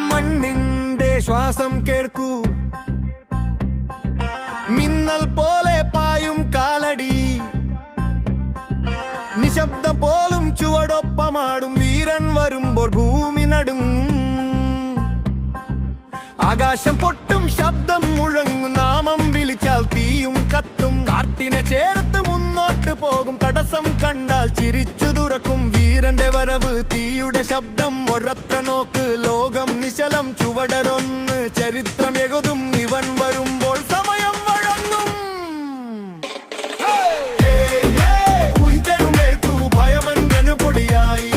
മണ്ണിന്റെ ശ്വാസം കേൾക്കൂ, മിന്നൽ പോലെ പായും കാലടി, നിശബ്ദം പോലും ചുവടൊപ്പമാടും വീരൻ വരുമ്പോൾ ഭൂമി നടുങ്ങും. ആകാശം പൊട്ടും, ശബ്ദം മുഴങ്ങും, നാമം വിളിച്ചാൽ തീയും കത്തും. കാട്ടിനെ ചേർത്ത് മുന്നോട്ട് പോകും, തടസ്സം കണ്ടാൽ ചിരിച്ചു തുറക്കും. വീരന്റെ വരവ്, തീയുടെ ശബ്ദം, ഒരൊറ്റ നോക്ക്, ലോകം നിശ്ചലം. ചുവടരൊന്ന് ചരിത്രം എഴുതും, ഇവൻ വരുമ്പോൾ സമയം വഴങ്ങും. ഉയർത്തുമേൽക്കൂ, ഭയമൻ പൊടിയായി